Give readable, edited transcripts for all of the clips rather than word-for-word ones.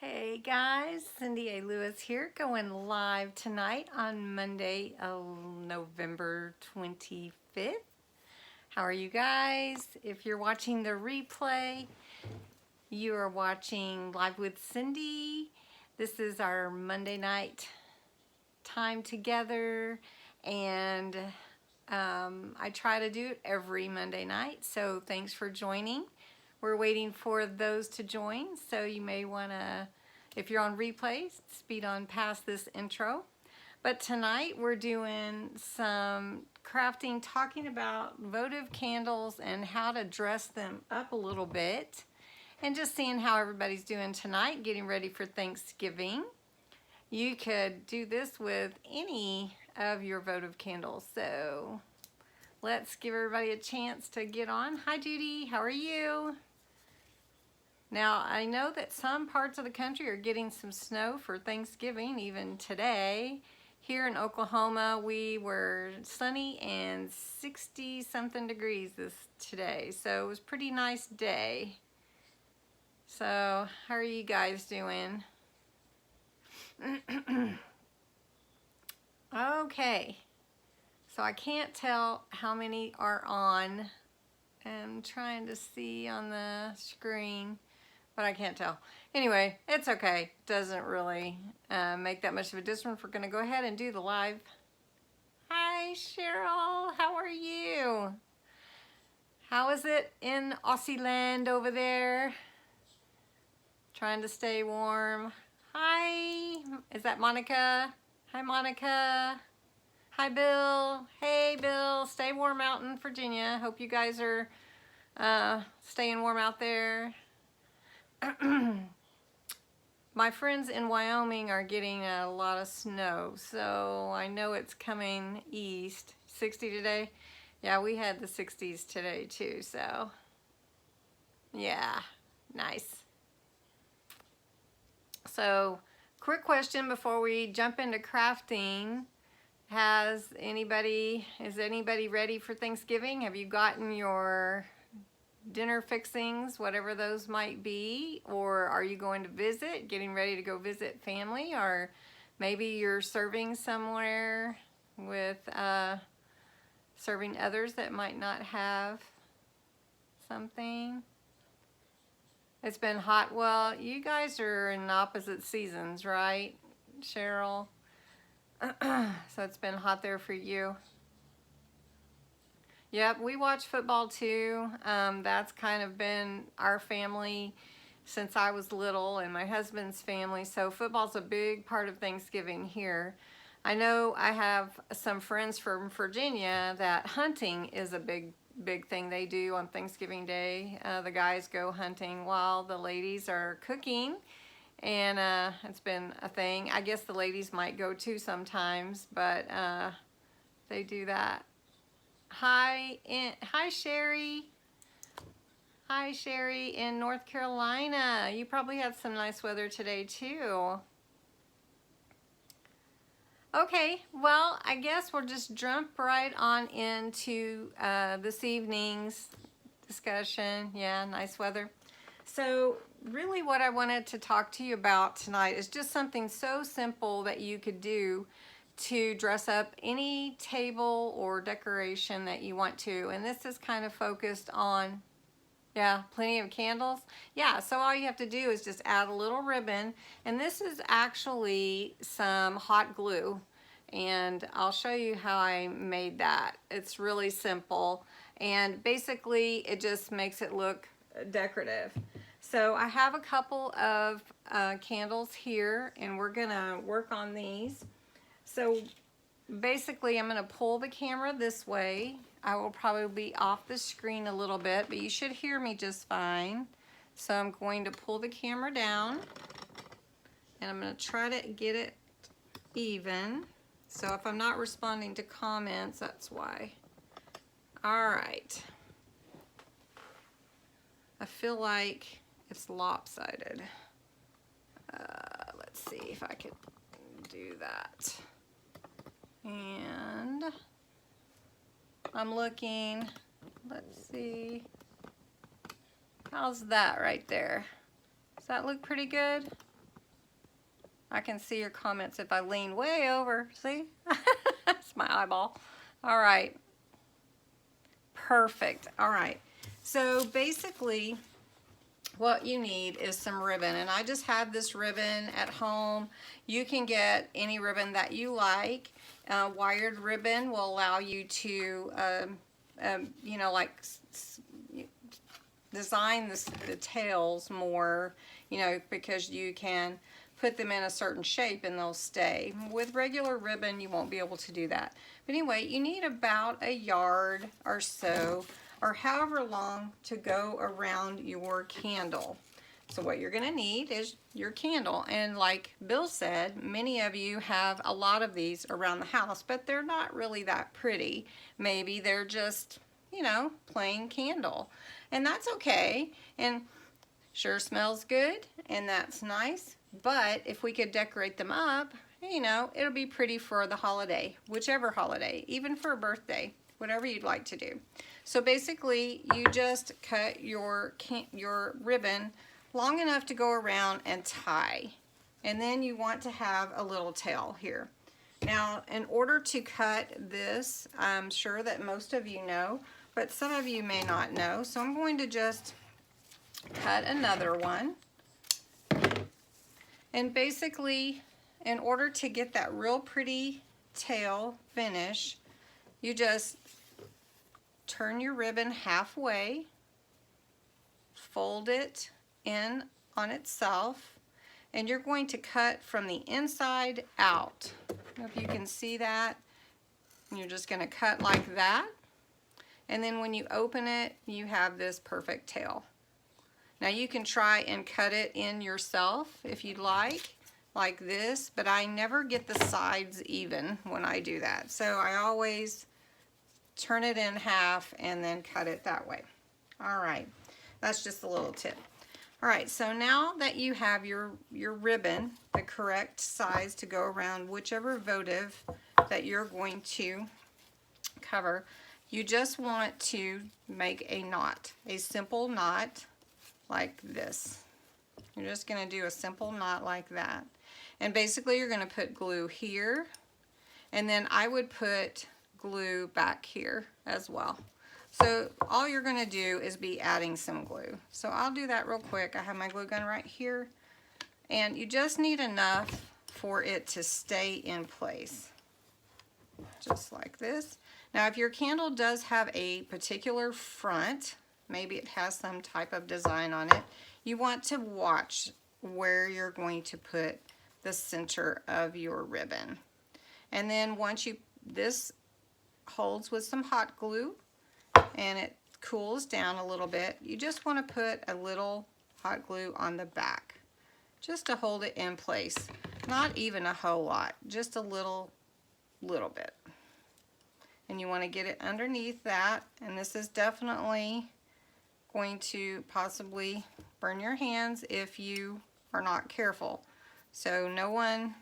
Hey guys, Cindy A. Lewis here, going live tonight on Monday, November 25th. How are you guys? If you're watching the replay, you are watching Live with Cindy. This is our Monday night time together, and I try to do it every Monday night, so thanks for joining. We're waiting for those to join, so you may want to, if you're on replay, speed on past this intro. But tonight we're doing some crafting, talking about votive candles and how to dress them up a little bit, and just seeing how everybody's doing tonight, getting ready for Thanksgiving. You could do this with any of your votive candles, so let's give everybody a chance to get on. Hi Judy, how are you? Now, I know that some parts of the country are getting some snow for Thanksgiving, even today. Here in Oklahoma, we were sunny and 60-something degrees today, so it was a pretty nice day. So, how are you guys doing? Okay, so I can't tell how many are on. I'm trying to see on the screen, but I can't tell. Anyway, it's okay. Doesn't really make that much of a difference. We're gonna go ahead and do the live. Hi Cheryl, how are you? How is it in Aussie land over there? Trying to stay warm. Hi, is that Monica? Hi Monica. Hi Bill. Hey Bill, stay warm out in Virginia. Hope you guys are staying warm out there. My friends in Wyoming are getting a lot of snow, so I know it's coming east. 60 today? Yeah, we had the 60s today too, so yeah, nice. So, quick question before we jump into crafting. Is anybody ready for Thanksgiving? Have you gotten your dinner fixings, whatever those might be, or are you going to visit, getting ready to go visit family, or maybe you're serving somewhere with serving others that might not have something? It's been hot. Well, you guys are in opposite seasons, right, Cheryl? So it's been hot there for you. Yep, we watch football too. That's kind of been our family since I was little, and my husband's family. So football's a big part of Thanksgiving here. I know I have some friends from Virginia that hunting is a big thing they do on Thanksgiving Day. The guys go hunting while the ladies are cooking, and it's been a thing. I guess the ladies might go too sometimes, but they do that. Hi Sherry. Hi Sherry in North Carolina. You probably had some nice weather today too. Okay, well, I guess we'll just jump right on into this evening's discussion. Yeah, nice weather. So really what I wanted to talk to you about tonight is just something so simple that you could do to dress up any table or decoration that you want to. And this is kind of focused on, yeah, plenty of candles. Yeah, so all you have to do is just add a little ribbon. And this is actually some hot glue. And I'll show you how I made that. It's really simple. And basically it just makes it look decorative. So I have a couple of candles here, and we're gonna work on these. So basically I'm gonna pull the camera this way. I will probably be off the screen a little bit, but you should hear me just fine. So I'm going to pull the camera down, and I'm gonna try to get it even. So if I'm not responding to comments, that's why. All right. I feel like it's lopsided. Let's see if I can do that. And I'm looking, let's see. How's that right there? Does that look pretty good? I can see your comments if I lean way over. See? That's my eyeball. All right. Perfect. All right. So basically, what you need is some ribbon, and I just have this ribbon at home. You can get any ribbon that you like. Wired ribbon will allow you to, you know, like design the tails more, you know, because you can put them in a certain shape and they'll stay. With regular ribbon, you won't be able to do that. But anyway, you need about a yard or so, or however long, to go around your candle. So what you're going to need is your candle. And like Bill said, many of you have a lot of these around the house, but they're not really that pretty. Maybe they're just, you know, plain candle. And that's okay. And sure smells good, and that's nice. But if we could decorate them up, you know, it'll be pretty for the holiday, whichever holiday, even for a birthday, whatever you'd like to do. So basically, you just cut your ribbon long enough to go around and tie. And then you want to have a little tail here. Now, in order to cut this, I'm sure that most of you know, but some of you may not know. So I'm going to just cut another one. And basically, in order to get that real pretty tail finish, you just turn your ribbon halfway, fold it in on itself, and you're going to cut from the inside out. I don't know if you can see that. You're just going to cut like that, and then when you open it, you have this perfect tail. Now you can try and cut it in yourself if you'd like this, but I never get the sides even when I do that. So I always turn it in half and then cut it that way. All right, that's just a little tip. All right, so now that you have your ribbon, the correct size to go around whichever votive that you're going to cover, you just want to make a knot, a simple knot like this. You're just going to do a simple knot like that. And basically you're going to put glue here, and then I would put glue back here as well. So all you're going to do is be adding some glue. So I'll do that real quick. I have my glue gun right here, and you just need enough for it to stay in place, just like this. Now if your candle does have a particular front, maybe it has some type of design on it, you want to watch where you're going to put the center of your ribbon. And then once this holds with some hot glue and it cools down a little bit, you just want to put a little hot glue on the back just to hold it in place. Not even a whole lot, just a little bit. And you want to get it underneath that, and this is definitely going to possibly burn your hands if you are not careful. So no one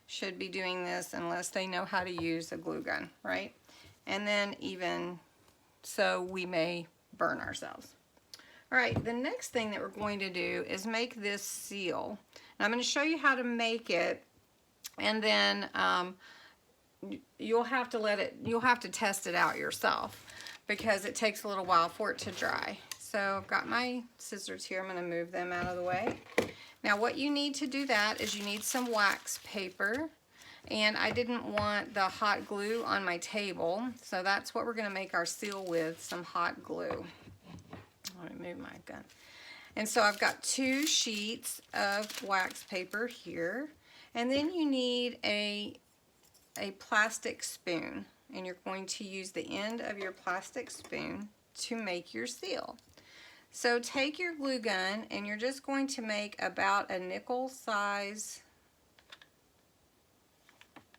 should be doing this unless they know how to use a glue gun, right? And then even so, we may burn ourselves. All right, the next thing that we're going to do is make this seal. And I'm going to show you how to make it, and then you'll have to test it out yourself because it takes a little while for it to dry. So I've got my scissors here. I'm going to move them out of the way. Now what you need to do that is you need some wax paper, and I didn't want the hot glue on my table, so that's what we're going to make our seal with, some hot glue. Let me move my gun. And so I've got 2 sheets of wax paper here, and then you need a plastic spoon, and you're going to use the end of your plastic spoon to make your seal. So take your glue gun, and you're just going to make about a nickel size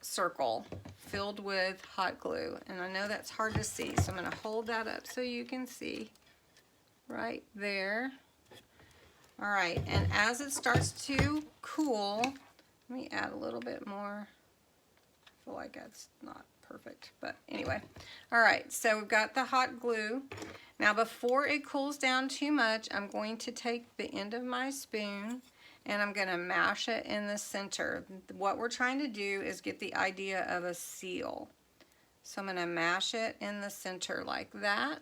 circle filled with hot glue. And I know that's hard to see, so I'm going to hold that up so you can see right there. All right, and as it starts to cool, let me add a little bit more. I feel like that's not perfect, but anyway. All right, so we've got the hot glue. Now before it cools down too much, I'm going to take the end of my spoon and I'm going to mash it in the center. What we're trying to do is get the idea of a seal. So I'm going to mash it in the center like that.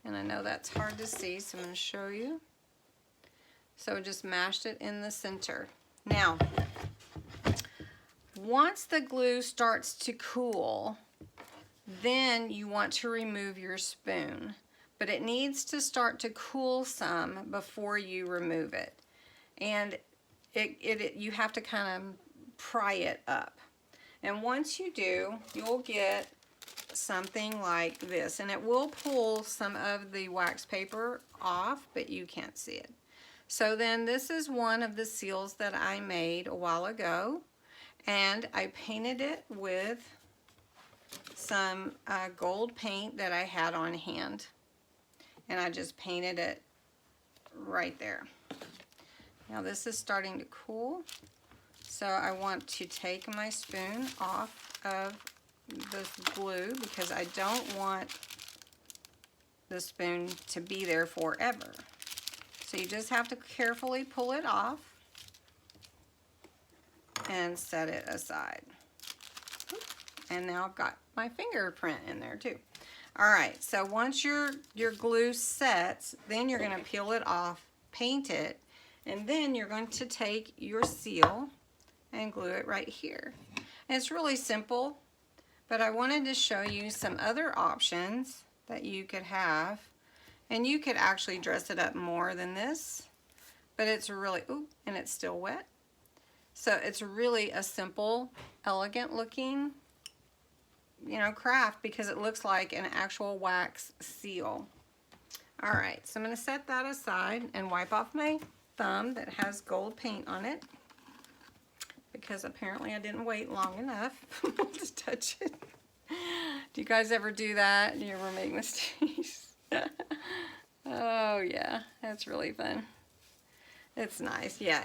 And I know that's hard to see, so I'm going to show you. So just mashed it in the center. Now, once the glue starts to cool, then you want to remove your spoon. But it needs to start to cool some before you remove it. And you have to kind of pry it up. And once you do, you'll get something like this. And it will pull some of the wax paper off, but you can't see it. So then this is one of the seals that I made a while ago. And I painted it with some gold paint that I had on hand. And I just painted it right there. Now this is starting to cool, so I want to take my spoon off of this glue because I don't want the spoon to be there forever. So you just have to carefully pull it off and set it aside. And now I've got my fingerprint in there too. All right, so once your glue sets, then you're going to peel it off, paint it, and then you're going to take your seal and glue it right here. And it's really simple, but I wanted to show you some other options that you could have. And you could actually dress it up more than this, but it's really, ooh, and it's still wet. So it's really a simple, elegant looking, craft because it looks like an actual wax seal. All right, so I'm going to set that aside and wipe off my thumb that has gold paint on it because apparently I didn't wait long enough to touch it. Do you guys ever do that? Do you ever make mistakes? Oh yeah, that's really fun. It's nice. Yeah,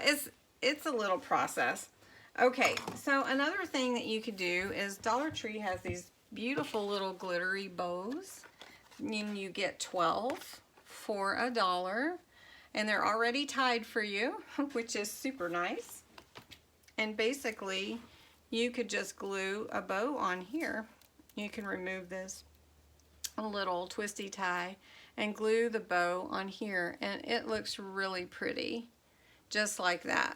it's a little process. Okay, so another thing that you could do is Dollar Tree has these beautiful little glittery bows. And you get 12 for $1. And they're already tied for you, which is super nice. And basically, you could just glue a bow on here. You can remove this little twisty tie and glue the bow on here. And it looks really pretty, just like that.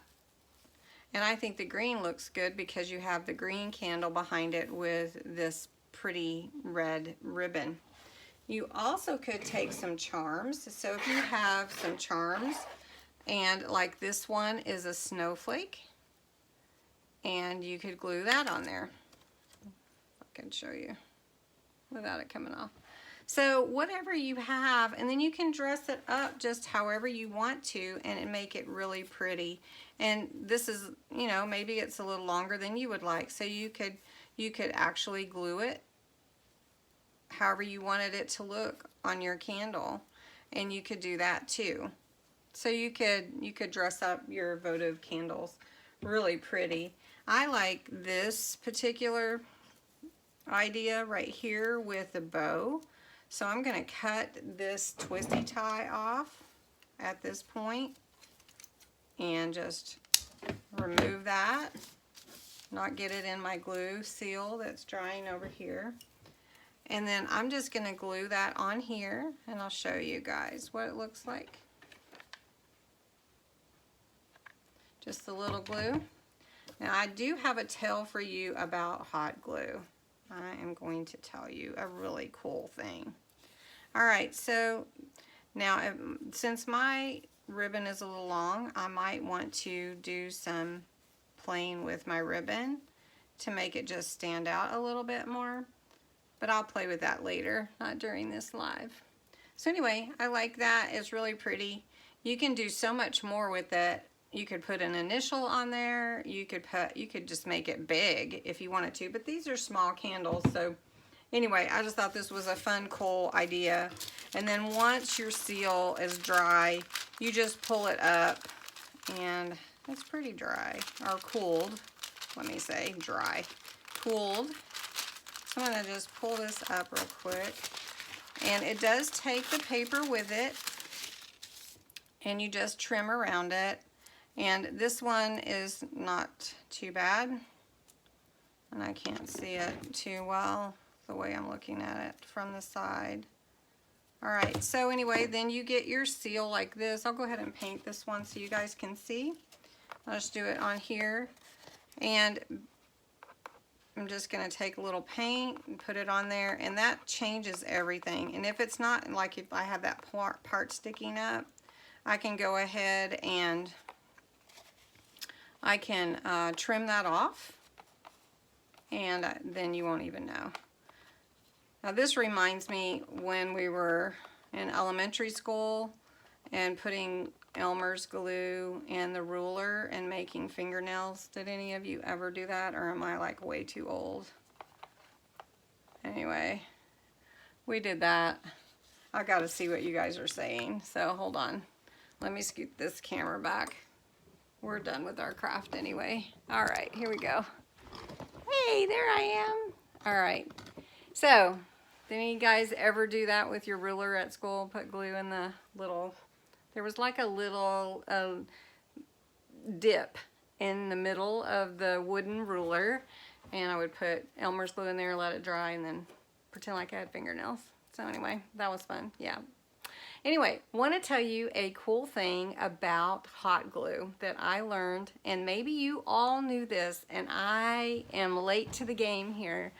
And I think the green looks good because you have the green candle behind it with this pretty red ribbon. You also could take some charms. So if you have some charms, and like this one is a snowflake, and you could glue that on there. I can show you without it coming off. So whatever you have, and then you can dress it up just however you want to and make it really pretty. And this is, maybe it's a little longer than you would like. So you could actually glue it however you wanted it to look on your candle, and you could do that too. So you could dress up your votive candles really pretty. I like this particular idea right here with the bow. So I'm going to cut this twisty tie off at this point and just remove that, not get it in my glue seal that's drying over here. And then I'm just going to glue that on here, and I'll show you guys what it looks like. Just a little glue. Now I do have a tale for you about hot glue. I am going to tell you a really cool thing. All right, so now since my ribbon is a little long, I might want to do some playing with my ribbon to make it just stand out a little bit more. But I'll play with that later, not during this live. So anyway, I like that. It's really pretty. You can do so much more with it. You could put an initial on there. You could just make it big if you wanted to. But these are small candles, so anyway, I just thought this was a fun, cool idea. And then once your seal is dry, you just pull it up, and it's pretty dry, or cooled. Let me say dry, cooled. So I'm going to just pull this up real quick. And it does take the paper with it, and you just trim around it. And this one is not too bad. And I can't see it too well the way I'm looking at it from the side. All right, so anyway, then you get your seal like this. I'll go ahead and paint this one so you guys can see. I'll just do it on here. And I'm just gonna take a little paint and put it on there, and that changes everything. And if it's not, like if I have that part sticking up, I can go ahead and I can trim that off, and then you won't even know. Now this reminds me when we were in elementary school and putting Elmer's glue and the ruler and making fingernails. Did any of you ever do that, or am I like way too old? Anyway, we did that. I gotta see what you guys are saying, so hold on. Let me scoot this camera back. We're done with our craft anyway. All right, here we go. Hey, there I am. All right, so did any of you guys ever do that with your ruler at school? Put glue in the little, there was like a little dip in the middle of the wooden ruler, and I would put Elmer's glue in there, let it dry, and then pretend like I had fingernails. So anyway, that was fun, yeah. Anyway, want to tell you a cool thing about hot glue that I learned, and maybe you all knew this, and I am late to the game here,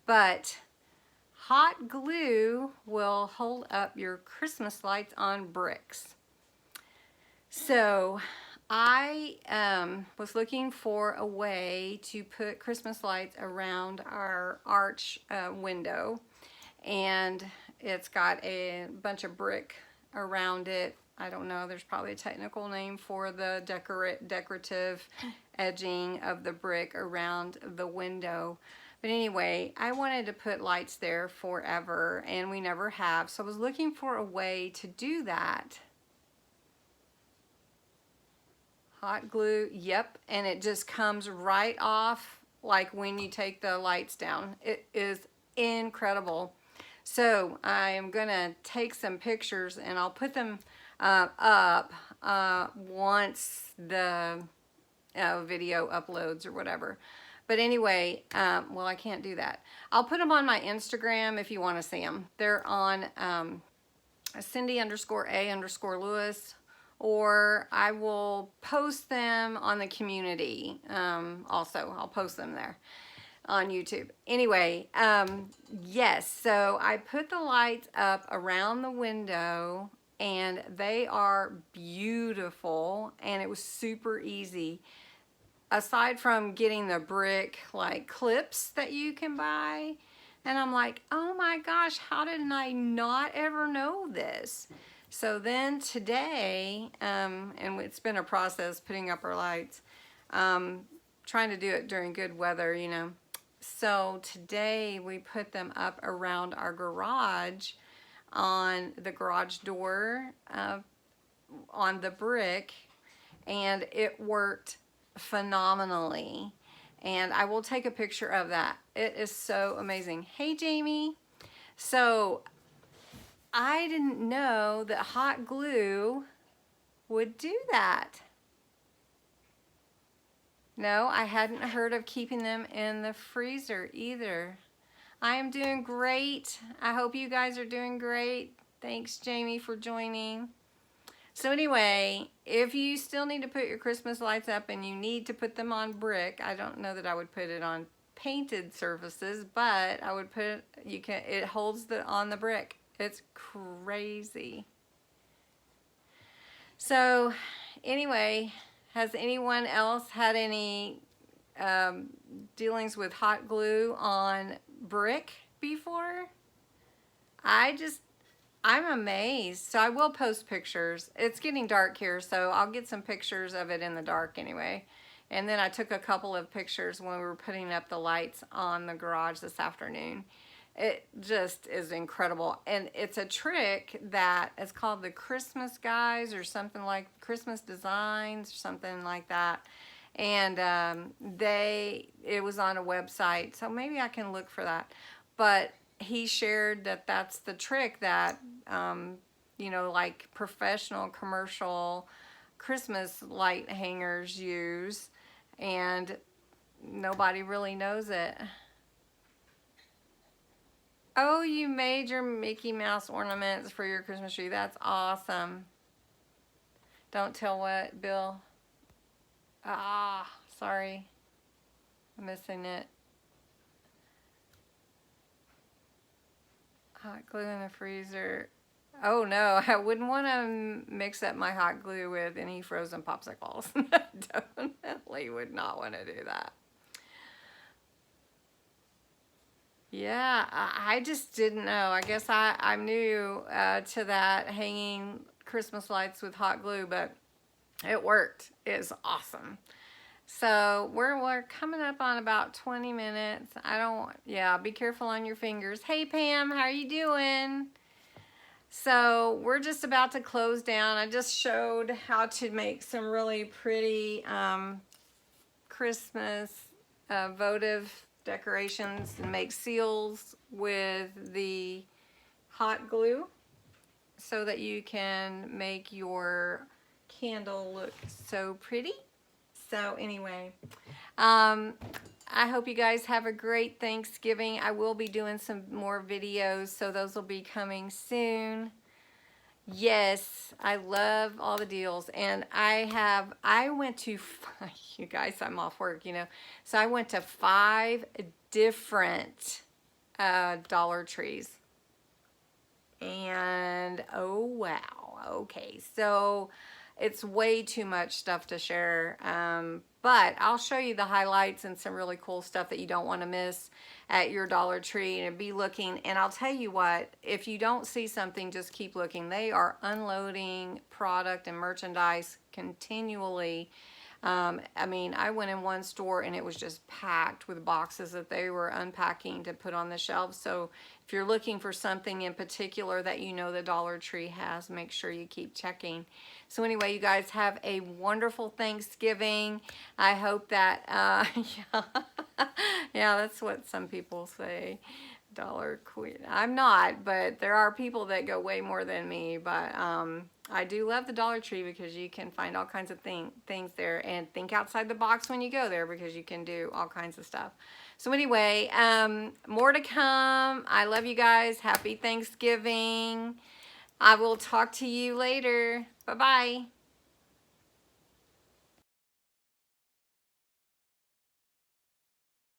but hot glue will hold up your Christmas lights on bricks. So I was looking for a way to put Christmas lights around our arch window, and it's got a bunch of brick around it. I don't know, there's probably a technical name for the decorative edging of the brick around the window. But anyway, I wanted to put lights there forever, and we never have. So I was looking for a way to do that. Hot glue, yep, and it just comes right off like when you take the lights down. It is incredible. So I am gonna take some pictures and I'll put them up once the video uploads or whatever. But anyway, well, I can't do that. I'll put them on my Instagram if you want to see them. They're on Cindy_A_Lewis, or I will post them on the community. Also, I'll post them there on YouTube. Anyway, yes, so I put the lights up around the window, and they are beautiful, and it was super easy. Aside from getting the brick like clips that you can buy, and I'm like, oh my gosh, how did I not ever know this? So then today, and it's been a process putting up our lights, trying to do it during good weather, you know. So today we put them up around our garage, on the garage door, on the brick, and it worked phenomenally. And I will take a picture of that. It is so amazing. Hey, Jamie. So I didn't know that hot glue would do that. No, I hadn't heard of keeping them in the freezer either. I am doing great. I hope you guys are doing great. Thanks, Jamie, for joining. So anyway, if you still need to put your Christmas lights up and you need to put them on brick, I don't know that I would put it on painted surfaces, but I would put it, it holds on the brick. It's crazy. So anyway, has anyone else had any dealings with hot glue on brick before? I'm amazed. So I will post pictures. It's getting dark here, so I'll get some pictures of it in the dark anyway. And then I took a couple of pictures when we were putting up the lights on the garage this afternoon. It just is incredible. And it's a trick that is called the Christmas Guys, or something like Christmas Designs or something like that. And it was on a website, so maybe I can look for that. But he shared that that's the trick that, you know, like professional commercial Christmas light hangers use, and nobody really knows it. Oh, you made your Mickey Mouse ornaments for your Christmas tree. That's awesome. Don't tell what, Bill. Ah, sorry. I'm missing it. Hot glue in the freezer. Oh no, I wouldn't want to mix up my hot glue with any frozen popsicles. Definitely would not want to do that. Yeah, I just didn't know. I guess I'm new to that, hanging Christmas lights with hot glue, but it worked. It's awesome. So we're coming up on about 20 minutes. Yeah, be careful on your fingers. Hey Pam, how are you doing? So we're just about to close down. I just showed how to make some really pretty Christmas votive decorations and make seals with the hot glue so that you can make your candle look so pretty. So anyway, I hope you guys have a great Thanksgiving. I will be doing some more videos, so those will be coming soon. Yes, I love all the deals. And I went to, you guys, I'm off work, you know. So I went to 5 different Dollar Trees. And oh wow, okay. So it's way too much stuff to share. But I'll show you the highlights and some really cool stuff that you don't want to miss at your Dollar Tree, and be looking. And I'll tell you what, if you don't see something, just keep looking. They are unloading product and merchandise continually. I mean, I went in one store and it was just packed with boxes that they were unpacking to put on the shelves. So if you're looking for something in particular that you know the Dollar Tree has, make sure you keep checking. So anyway, you guys have a wonderful Thanksgiving. I hope that, yeah, that's what some people say. Dollar Queen. I'm not, but there are people that go way more than me. But I do love the Dollar Tree because you can find all kinds of things there, and think outside the box when you go there because you can do all kinds of stuff. So anyway, more to come. I love you guys. Happy Thanksgiving. I will talk to you later. Bye-bye.